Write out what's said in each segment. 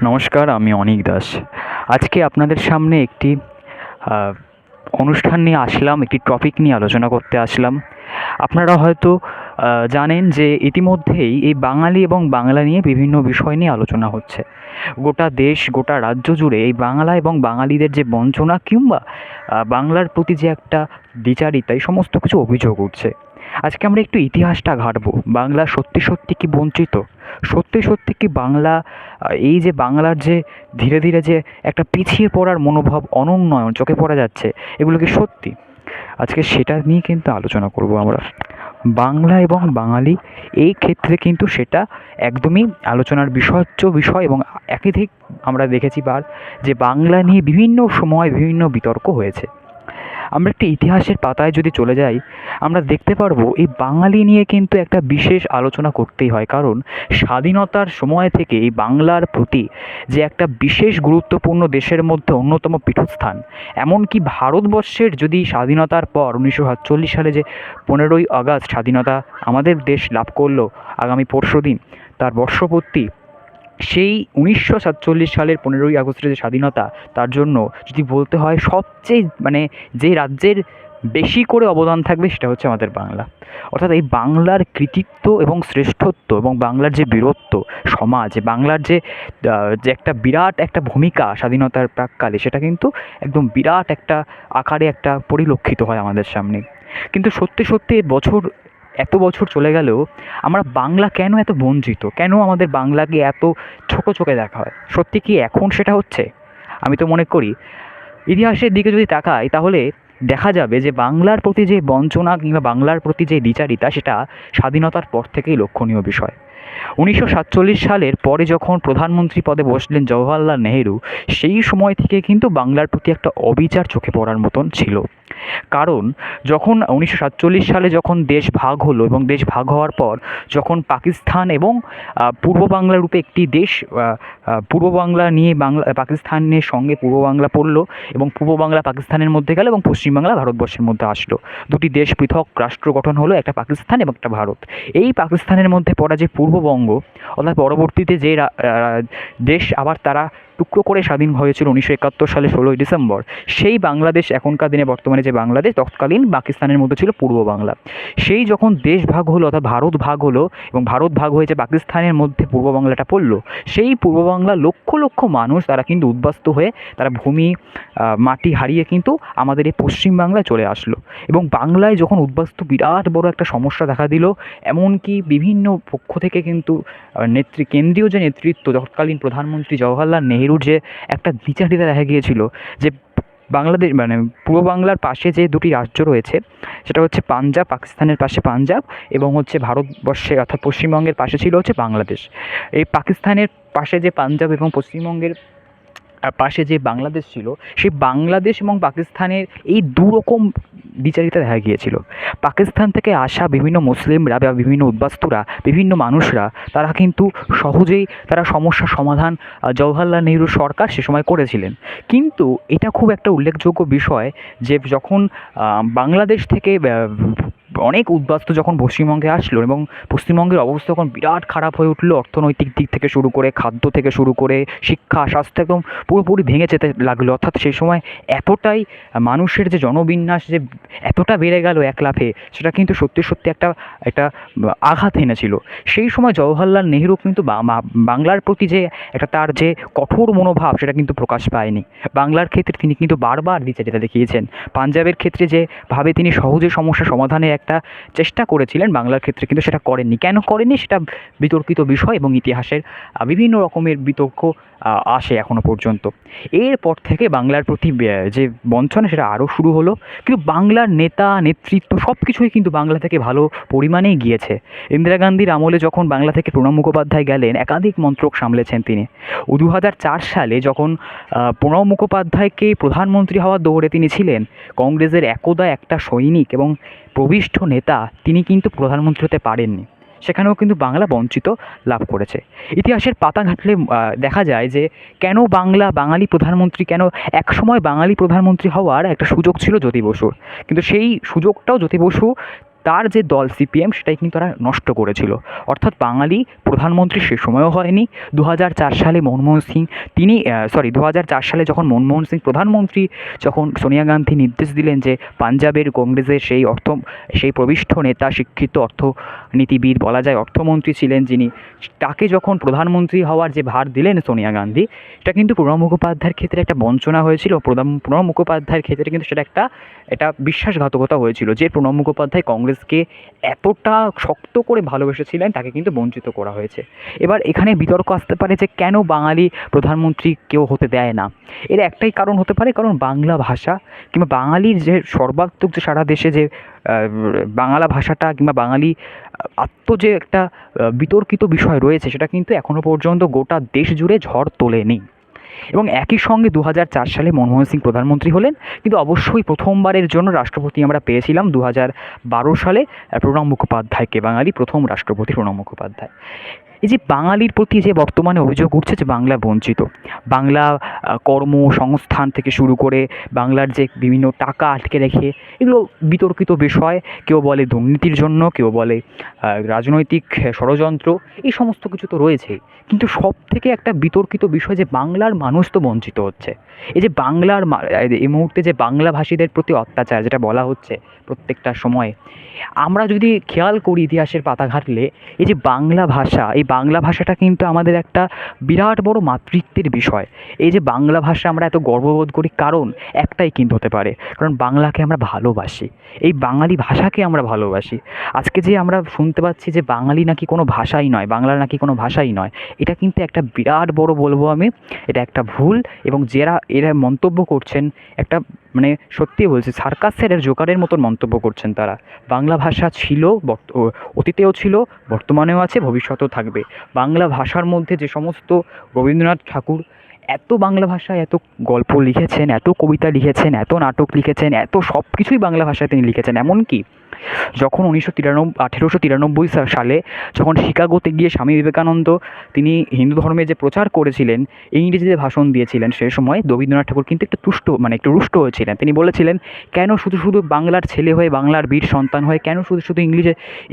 নমস্কার, আমি অনীক দাস। আজকে আপনাদের সামনে একটি আহ, অনুষ্ঠান নিয়ে আসলাম, একটি টপিক নিয়ে আলোচনা করতে আসলাম। আপনারা হয়তো জানেন যে ইতিমধ্যেই এই বাঙালি এবং বাংলা নিয়ে বিভিন্ন বিষয় নিয়ে আলোচনা হচ্ছে। গোটা দেশ, গোটা রাজ্য জুড়ে এই বাংলা এবং বাঙালিদের যে বঞ্চনা কিংবা বাংলার প্রতি যে একটা দ্বিচারিতা, এই সমস্ত কিছু অভিযোগ উঠছে। আজকে আমরা একটু ইতিহাসটা ঘাঁটবো। বাংলা সত্যি সত্যি কি বঞ্চিত? সত্যি সত্যি কি বাংলা এই যে বাংলার যে ধীরে ধীরে যে একটা পিছিয়ে পড়ার মনোভাব, অনুন্নয়ন চোখে পড়া যাচ্ছে, এগুলো কি সত্যি? আজকে সেটা নিয়ে কিন্তু আলোচনা করব আমরা। বাংলা এবং বাঙালি, এই ক্ষেত্রে কিন্তু সেটা একদমই আলোচনার বিষয়োচ্চ বিষয়। এবং একাধিক আমরা দেখেছি যে বাংলা নিয়ে বিভিন্ন সময় বিভিন্ন বিতর্ক হয়েছে। আমরা একটি ইতিহাসের পাতায় যদি চলে যাই, আমরা দেখতে পারবো এই বাঙালি নিয়ে কিন্তু একটা বিশেষ আলোচনা করতেই হয়। কারণ স্বাধীনতার সময় থেকে এই বাংলার প্রতি যে একটা বিশেষ গুরুত্বপূর্ণ দেশের মধ্যে অন্যতম পীঠস্থান। এমনকি ভারতবর্ষের যদি স্বাধীনতার পর 1947 সালে যে 15ই আগস্ট স্বাধীনতা আমাদের দেশ লাভ করলো, আগামী পরশুদিন তার বর্ষপূর্তি, সেই 1947 সালের 15ই আগস্টের যে স্বাধীনতা, তার জন্য যদি বলতে হয় সবচেয়ে যে রাজ্যের বেশি করে অবদান থাকবে, সেটা হচ্ছে আমাদের বাংলা। অর্থাৎ এই বাংলার কৃতিত্ব এবং শ্রেষ্ঠত্ব এবং বাংলার যে বীরত্ব সমাজ, বাংলার যে একটা বিরাট একটা ভূমিকা স্বাধীনতার প্রাক্কালে, সেটা কিন্তু একদম বিরাট একটা আকারে একটা পরিলক্ষিত হয় আমাদের সামনে। কিন্তু সত্যি সত্যি এত বছর চলে গেলেও আমরা বাংলা কেন এত বঞ্চিত? কেন আমাদের বাংলাকে এত ছোট চোখে দেখা হয়? সত্যি কি এখন সেটা হচ্ছে? আমি তো মনে করি, ইতিহাসের দিকে যদি তাকাই তাহলে দেখা যাবে যে বাংলার প্রতি যে বঞ্চনা কিংবা বাংলার প্রতি যে দ্বিচারিতা, সেটা স্বাধীনতার পর থেকেই লক্ষণীয় বিষয়। 1947 সালের পরে যখন প্রধানমন্ত্রী পদে বসলেন জওহরলাল নেহেরু, সেই সময় থেকে কিন্তু বাংলার প্রতি একটা অবিচার চোখে পড়ার মতন ছিল। কারণ যখন 1947 সালে যখন দেশ ভাগ হলো, এবং দেশ ভাগ হওয়ার পর যখন পাকিস্তান এবং পূর্ব বাংলা রূপে একটি দেশ, পূর্ব বাংলা নিয়ে পাকিস্তানের সঙ্গে পূর্ব বাংলা পড়লো, এবং পূর্ব বাংলা পাকিস্তানের মধ্যে গেল এবং পশ্চিম বাংলা ভারতবর্ষের মধ্যে আসলো। দুটি দেশ পৃথক রাষ্ট্র গঠন হলো, একটা পাকিস্তান এবং একটা ভারত। এই পাকিস্তানের মধ্যে পড়া যে পূর্ববঙ্গ, অর্থাৎ পরবর্তীতে যে দেশ আবার তারা টুকরো করে স্বাধীন হয়েছিল 1971 সালে 16ই ডিসেম্বর, সেই বাংলাদেশ এখনকার দিনে বর্তমানে যে বাংলাদেশ, তৎকালীন পাকিস্তানের মধ্যে ছিল পূর্ব বাংলা। সেই যখন দেশ ভাগ হলো, অর্থাৎ ভারত ভাগ হলো, এবং ভারত ভাগ হয়েছে পাকিস্তানের মধ্যে পূর্ব বাংলাটা পড়লো, সেই পূর্ব বাংলা লক্ষ লক্ষ মানুষ তারা কিন্তু উদ্বাস্তু হয়ে, তারা ভূমি মাটি হারিয়ে কিন্তু আমাদের এই পশ্চিম বাংলায় চলে আসলো। এবং বাংলায় যখন উদ্বাস্তু বিরাট বড় একটা সমস্যা দেখা দিল, এমনকি বিভিন্ন পক্ষ থেকে কিন্তু কেন্দ্রীয় যে নেতৃত্ব, তৎকালীন প্রধানমন্ত্রী জওহরলাল নেহেরুর যে একটা দ্বিচারিতা দেখা গিয়েছিল, যে বাংলাদেশ পূর্ব বাংলার পাশে যে দুটি রাজ্য রয়েছে, সেটা হচ্ছে পাঞ্জাব, পাকিস্তানের পাশে পাঞ্জাব, এবং হচ্ছে ভারতবর্ষে অর্থাৎ পশ্চিমবঙ্গের পাশে ছিল হচ্ছে বাংলাদেশ। এই পাকিস্তানের পাশে যে পাঞ্জাব এবং পশ্চিমবঙ্গের পাশে যে বাংলাদেশ ছিল, সেই বাংলাদেশ এবং পাকিস্তানের এই দুরকম দ্বিচারিতা দেখা গিয়েছিল। পাকিস্তান থেকে আসা বিভিন্ন মুসলিমরা বা বিভিন্ন উদ্বাস্তুরা, বিভিন্ন মানুষরা, তারা কিন্তু সহজেই তারা সমস্যার সমাধান জওহরলাল নেহরুর সরকার সে সময় করেছিলেন। কিন্তু এটা খুব একটা উল্লেখযোগ্য বিষয় যে যখন বাংলাদেশ থেকে অনেক উদ্বাস্তু যখন পশ্চিমবঙ্গে আসলো, এবং পশ্চিমবঙ্গের অবস্থা তখন বিরাট খারাপ হয়ে উঠলো, অর্থনৈতিক দিক থেকে শুরু করে, খাদ্য থেকে শুরু করে, শিক্ষা, স্বাস্থ্য একদম পুরোপুরি ভেঙে যেতে লাগলো। অর্থাৎ সেই সময় এতটাই মানুষের যে জনবিন্যাস যে এতটা বেড়ে গেল এক লাফে, সেটা কিন্তু সত্যি সত্যি একটা একটা আঘাত এনেছিল। সেই সময় জওহরলাল নেহরু কিন্তু বাংলার প্রতি যে একটা তার যে কঠোর মনোভাব, সেটা কিন্তু প্রকাশ পায়নি। বাংলার ক্ষেত্রে তিনি কিন্তু বারবার দ্বিচারিতা দেখিয়েছেন। পাঞ্জাবের ক্ষেত্রে যেভাবে তিনি সহজে সমস্যা সমাধানের একটা চেষ্টা করেছিলেন, বাংলার ক্ষেত্রে কিন্তু সেটা করেননি। কেন করেননি সেটা বিতর্কিত বিষয়, এবং ইতিহাসের বিভিন্ন রকমের বিতর্ক আসে এখনও পর্যন্ত। এরপর থেকে বাংলার প্রতি যে বঞ্চনা, সেটা আরও শুরু হলো। কিন্তু বাংলার নেতা নেতৃত্ব সব কিছুই কিন্তু বাংলা থেকে ভালো পরিমাণেই গিয়েছে। ইন্দিরা গান্ধীর আমলে যখন বাংলা থেকে প্রণব মুখোপাধ্যায় গেলেন, একাধিক মন্ত্রক সামলেছেন তিনি। 2004 সালে যখন প্রণব মুখোপাধ্যায়কে প্রধানমন্ত্রী হওয়ার দৌড়ে তিনি ছিলেন, কংগ্রেসের একদা একটা সৈনিক এবং প্রবিষ্ঠ নেতা, তিনি কিন্তু প্রধানমন্ত্রী হতে পারেননি। সেখানেও কিন্তু বাংলা বঞ্চিত লাভ করেছে। ইতিহাসের পাতা ঘাঁটলে দেখা যায় যে কেন বাঙালি প্রধানমন্ত্রী, কেন একসময় বাঙালি প্রধানমন্ত্রী হওয়ার একটা সুযোগ ছিল জ্যোতি বসুর, কিন্তু সেই সুযোগটাও জ্যোতি বসু তার যে দল সিপিএম সেটাই কিন্তু তারা নষ্ট করেছিল। অর্থাৎ বাঙালি প্রধানমন্ত্রী সে সময়ও হয়নি। 2004 সালে মনমোহন সিং 2004 সালে যখন মনমোহন সিং প্রধানমন্ত্রী, যখন সোনিয়া গান্ধী নির্দেশ দিলেন যে পাঞ্জাবের কংগ্রেসের সেই প্রবিষ্ঠ নেতা, শিক্ষিত অর্থনীতিবিদ বলা যায়, অর্থমন্ত্রী ছিলেন যিনি, তাকে যখন প্রধানমন্ত্রী হওয়ার যে ভার দিলেন সোনিয়া গান্ধী, এটা কিন্তু প্রণব মুখোপাধ্যায়ের ক্ষেত্রে একটা বঞ্চনা হয়েছিল। প্রণব মুখোপাধ্যায়ের ক্ষেত্রে কিন্তু সেটা এটা বিশ্বাসঘাতকতা হয়েছিল যে প্রণব মুখোপাধ্যায় কংগ্রেসকে এতটা শক্ত করে ভালোবেসেছিলেন, তাকে কিন্তু বঞ্চিত করা হয়েছে। এবার এখানে বিতর্ক আসতে পারে যে কেন বাঙালি প্রধানমন্ত্রী কেউ হতে দেয় না। এর একটাই কারণ হতে পারে, কারণ বাংলা ভাষা কিংবা বাঙালির যে সর্বাত্মক যে সারা দেশে যে বাংলা ভাষাটা কিংবা বাঙালি যে একটা বিতর্কিত বিষয় রয়েছে, সেটা কিন্তু এখনও পর্যন্ত গোটা দেশ জুড়ে ঝড় তোলেনি। এবং একই সঙ্গে 2004 সালে মনমোহন সিং প্রধানমন্ত্রী হলেন, কিন্তু অবশ্যই প্রথমবারের জন্য রাষ্ট্রপতি আমরা পেয়েছিলাম 2012 সালে প্রণব মুখোপাধ্যায়কে, বাঙালি প্রথম রাষ্ট্রপতি প্রণব মুখোপাধ্যায়। এই যে বাঙালির প্রতি যে বর্তমানে অভিযোগ উঠছে যে বাংলা বঞ্চিত, বাংলা কর্মসংস্থান থেকে শুরু করে বাংলার যে বিভিন্ন টাকা আটকে রেখে, এগুলো বিতর্কিত বিষয়। কেউ বলে দুর্নীতির জন্য, কেউ বলে রাজনৈতিক ষড়যন্ত্র, এই সমস্ত কিছু তো রয়েছেই। কিন্তু সব থেকে একটা বিতর্কিত বিষয় যে বাংলার মানুষ তো বঞ্চিত হচ্ছে। এই যে এই মুহূর্তে যে বাংলাভাষীদের প্রতি অত্যাচার যেটা বলা হচ্ছে প্রত্যেকটা সময়ে, আমরা যদি খেয়াল করি ইতিহাসের পাতা ঘাটলে, এই যে এই বাংলা ভাষাটা কিন্তু আমাদের একটা বিরাট বড় মাতৃত্বের বিষয়। এই যে বাংলা ভাষা আমরা এত গর্ববোধ করি, কারণ একটাই কিন্তু হতে পারে, কারণ বাংলাকে আমরা ভালোবাসি, এই বাঙালি ভাষাকে আমরা ভালোবাসি। আজকে যে আমরা শুনতে পাচ্ছি যে বাঙালি নাকি কোনো ভাষাই নয়, বাংলা নাকি কোনো ভাষাই নয়, এটা কিন্তু একটা বিরাট বড়, বলবো আমি, এটা একটা ভুল। এবং এরা মন্তব্য করছেন, একটা মানে সত্যি বলছি, সার্কাসের জোকারের মতন মন্তব্য করছেন তারা। বাংলা ভাষা ছিল, অতীতেও ছিল, বর্তমানেও আছে, ভবিষ্যতেও থাকবে। বাংলা ভাষার মধ্যে যে সমস্ত রবীন্দ্রনাথ ঠাকুর এত বাংলা ভাষায় এত গল্প লিখেছেন, এত কবিতা লিখেছেন, এত নাটক লিখেছেন, এত সব কিছুই বাংলা ভাষায় তিনি লিখেছেন। এমনকি যখন 1893 সালে যখন শিকাগোতে গিয়ে স্বামী বিবেকানন্দ তিনি হিন্দু ধর্মে যে প্রচার করেছিলেন, ইংরেজিতে ভাষণ দিয়েছিলেন, সে সময় রবীন্দ্রনাথ ঠাকুর কিন্তু একটু রুষ্ট হয়েছিলেন। তিনি বলেছিলেন, কেন শুধু শুধু বাংলার ছেলে হয়ে, বাংলার বীর সন্তান হয়ে কেন শুধু শুধু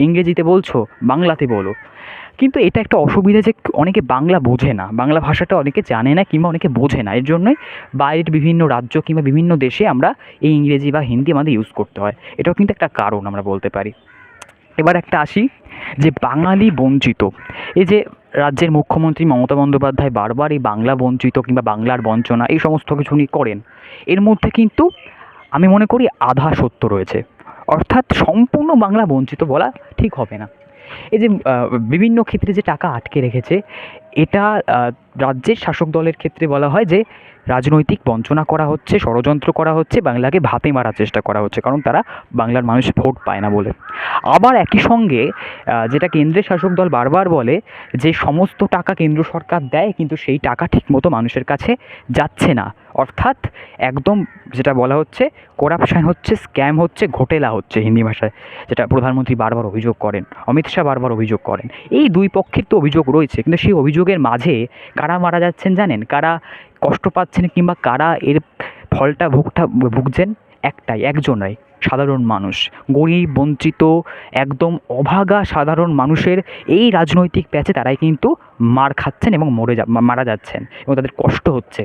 ইংরেজিতে বলছো, বাংলাতে বলো। কিন্তু এটা একটা অসুবিধা যে অনেকে বাংলা বোঝে না, বাংলা ভাষাটা অনেকে জানে না কিংবা অনেকে বোঝে না। এর জন্যই বাইরের বিভিন্ন রাজ্য কিংবা বিভিন্ন দেশে আমরা এই ইংরেজি বা হিন্দি আমাদের ইউজ করতে হয়। এটাও কিন্তু একটা কারণ আমরা বলতে পারি। এবার একটা আসি যে বাঙালি বঞ্চিত, এই যে রাজ্যের মুখ্যমন্ত্রী মমতা বন্দ্যোপাধ্যায় বারবার এই বাংলা বঞ্চিত কিংবা বাংলার বঞ্চনা এই সমস্ত কিছু উনি করেন, এর মধ্যে কিন্তু আমি মনে করি আধা সত্য রয়েছে। অর্থাৎ সম্পূর্ণ বাংলা বঞ্চিত বলা ঠিক হবে না। এই যে বিভিন্ন ক্ষেত্রে যে টাকা আটকে রেখেছে, এটা রাজ্যের শাসক দলের ক্ষেত্রে বলা হয় যে রাজনৈতিক বঞ্চনা করা হচ্ছে, ষড়যন্ত্র করা হচ্ছে, বাংলাকে ভাতে মারার চেষ্টা করা হচ্ছে, কারণ তারা বাংলার মানুষ ভোট পায় না বলে। আবার একই সঙ্গে যেটা কেন্দ্রের শাসক দল বারবার বলে যে সমস্ত টাকা কেন্দ্র সরকার দেয়, কিন্তু সেই টাকা ঠিকমতো মানুষের কাছে যাচ্ছে না। অর্থাৎ একদম যেটা বলা হচ্ছে করাপশান হচ্ছে, স্ক্যাম হচ্ছে, ঘোটেলা হচ্ছে হিন্দি ভাষায়, যেটা প্রধানমন্ত্রী বারবার অভিযোগ করেন, অমিত শাহ বারবার অভিযোগ করেন। এই দুই পক্ষের তো অভিযোগ রয়েছে, কিন্তু সেই অভিযোগের মাঝে কারা মারা যাচ্ছেন জানেন, কারা কষ্ট পাচ্ছেন কিংবা কারা এর ফলটা ভুগছেন, একজনাই, সাধারণ মানুষ, গরিব, বঞ্চিত, একদম অভাগা সাধারণ মানুষের এই রাজনৈতিক প্যাচে তারাই কিন্তু মার খাচ্ছেন এবং মারা যাচ্ছেন এবং তাদের কষ্ট হচ্ছে।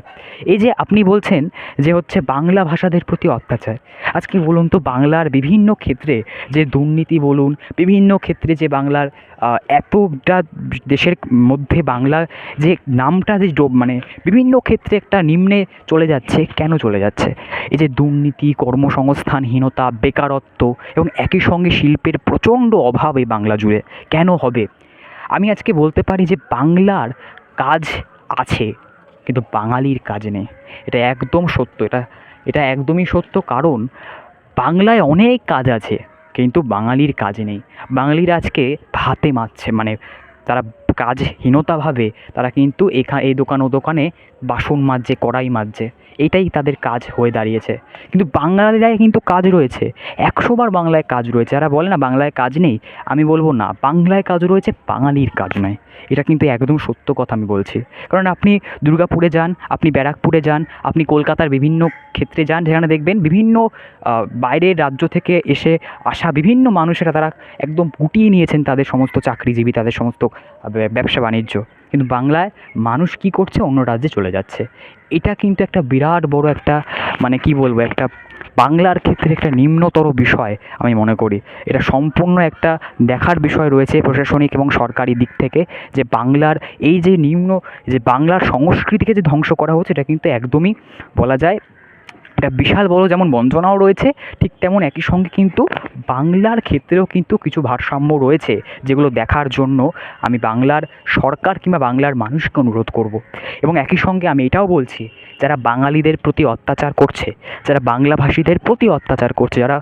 এই যে আপনি বলছেন যে হচ্ছে বাংলা ভাষাদের প্রতি অত্যাচার, আজকে বলুন তো বাংলার বিভিন্ন ক্ষেত্রে যে দুর্নীতি বলুন, বিভিন্ন ক্ষেত্রে যে বাংলার এতটা দেশের মধ্যে বাংলা যে নামটা যে মানে বিভিন্ন ক্ষেত্রে একটা নিম্নে চলে যাচ্ছে, কেন চলে যাচ্ছে? এই যে দুর্নীতি, কর্মসংস্থানহীনতা, বেকারত্ব এবং একই সঙ্গে শিল্পের প্রচণ্ড অভাব এই বাংলা জুড়ে কেন হবে? আমি আজকে বলতে পারি যে বাংলার কাজ আছে, কিন্তু বাঙালির কাজ নেই। এটা একদম সত্য, এটা একদমই সত্য। কারণ বাংলায় অনেক কাজ আছে, কিন্তু বাঙালির কাজ নেই। বাঙালিরা আজকে ভাতে মারছে, মানে তারা কাজহীনতাভাবে তারা কিন্তু এই দোকান ও দোকানে বাসন মাজছে, কড়াই মাজছে, এইটাই তাদের কাজ হয়ে দাঁড়িয়েছে। কিন্তু বাঙালিরাই কিন্তু কাজ রয়েছে, 100বার বাংলায় কাজ রয়েছে। যারা বলে না বাংলায় কাজ নেই, আমি বলবো না, বাংলায় কাজ রয়েছে, বাঙালির কাজ নয়। এটা কিন্তু একদম সত্য কথা আমি বলছি। কারণ আপনি দুর্গাপুরে যান, আপনি ব্যারাকপুরে যান, আপনি কলকাতার বিভিন্ন ক্ষেত্রে যান, যেখানে দেখবেন বিভিন্ন বাইরের রাজ্য থেকে আসা বিভিন্ন মানুষেরা তারা একদম গুটিয়ে নিয়েছেন তাদের সমস্ত চাকরিজীবী, তাদের সমস্ত ব্যবসা বাণিজ্য। কিন্তু বাংলায় মানুষ কী করছে, অন্য রাজ্যে চলে যাচ্ছে। এটা কিন্তু একটা বিরাট বড় একটা, মানে কী বলবো, একটা বাংলার ক্ষেত্রে একটা নিম্নতর বিষয় আমি মনে করি। এটা সম্পূর্ণ একটা দেখার বিষয় রয়েছে প্রশাসনিক এবং সরকারি দিক থেকে, যে বাংলার এই যে যে বাংলার সংস্কৃতিকে যে ধ্বংস করা হচ্ছে, এটা কিন্তু একদমই বলা যায় একটা বিশাল বড় যেমন বঞ্চনাও রয়েছে, ঠিক তেমন একই সঙ্গে কিন্তু বাংলার ক্ষেত্রেও কিন্তু কিছু ভারসাম্য রয়েছে, যেগুলো দেখার জন্য আমি বাংলার সরকার কিংবা বাংলার মানুষকে অনুরোধ করব। এবং একই সঙ্গে আমি এটাও বলছি, যারা বাঙালিদের প্রতি অত্যাচার করছে, যারা বাংলাভাষীদের প্রতি অত্যাচার করছে, যারা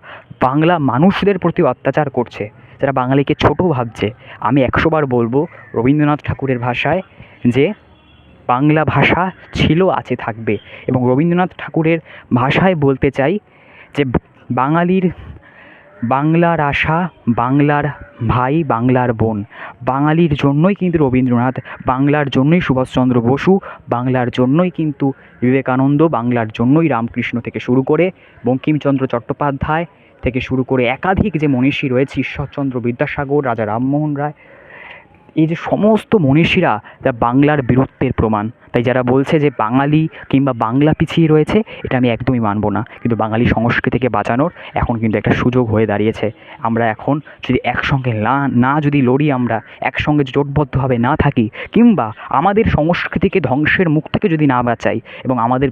বাংলা মানুষদের প্রতি অত্যাচার করছে, যারা বাঙালিকে ছোট ভাবছে, আমি 100বার বলবো রবীন্দ্রনাথ ঠাকুরের ভাষায় যে বাংলা ভাষা ছিল, আছে, থাকবে। এবং রবীন্দ্রনাথ ঠাকুরের ভাষায় বলতে চাই যে বাংলার আশা, বাংলার ভাই, বাংলার বোন, বাঙালির জন্যই কিন্তু রবীন্দ্রনাথ, বাংলার জন্যই সুভাষচন্দ্র বসু, বাংলার জন্যই কিন্তু বিবেকানন্দ, বাংলার জন্যই রামকৃষ্ণ থেকে শুরু করে বঙ্কিমচন্দ্র চট্টোপাধ্যায় থেকে শুরু করে একাধিক যে মনীষী রয়েছে, ঈশ্বরচন্দ্র বিদ্যাসাগর, রাজা রামমোহন রায়, এই যে সমস্ত মনীষীরা যা বাংলার বীরত্বের প্রমাণ। তাই যারা বলছে যে বাঙালি কিংবা বাংলা পিছিয়ে রয়েছে, এটা আমি একদমই মানব না। কিন্তু বাঙালি সংস্কৃতিকে বাঁচানোর এখন কিন্তু একটা সুযোগ হয়ে দাঁড়িয়েছে। আমরা এখন যদি একসঙ্গে যদি লড়ি, আমরা একসঙ্গে জোটবদ্ধভাবে না থাকি, কিংবা আমাদের সংস্কৃতিকে ধ্বংসের মুখ থেকে যদি না বাঁচাই, এবং আমাদের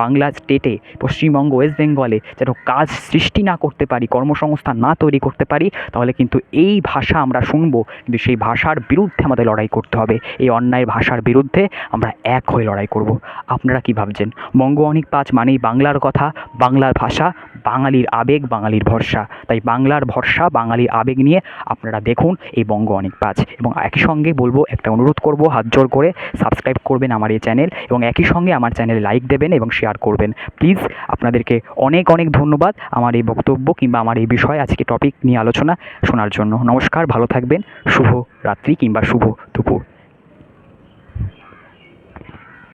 বাংলা স্টেটে, পশ্চিমবঙ্গ, ওয়েস্ট বেঙ্গলে যেন কাজ সৃষ্টি না করতে পারি, কর্মসংস্থান না তৈরি করতে পারি, তাহলে কিন্তু এই ভাষা আমরা শুনবো, কিন্তু সেই ভাষার বিরুদ্ধে আমাদের লড়াই করতে হবে। এই অন্যায়ের ভাষার বিরুদ্ধে আমরা এক হয়ে লড়াই করব। আপনারা কি ভাবছেন? বঙ্গ অনেক পাঁচ মানেই বাংলার কথা, বাংলার ভাষা, বাঙালির আবেগ, বাঙালির ভরসা। তাই বাংলার ভরসা, বাঙালির আবেগ নিয়ে আপনারা দেখুন এই বঙ্গ অনেক পাঁচ। এবং একই সঙ্গে বলবো, একটা অনুরোধ করব হাত জোড় করে, সাবস্ক্রাইব করবেন আমার এই চ্যানেল, এবং একই সঙ্গে আমার চ্যানেলে লাইক দেবেন এবং শেয়ার করবেন প্লিজ। আপনাদেরকে অনেক অনেক ধন্যবাদ আমার এই বক্তব্য কিংবা আমার এই বিষয়ে আজকে টপিক নিয়ে আলোচনা শোনার জন্য। নমস্কার, ভালো থাকবেন, শুভ রাত্রি কিংবা শুভ দুপুর।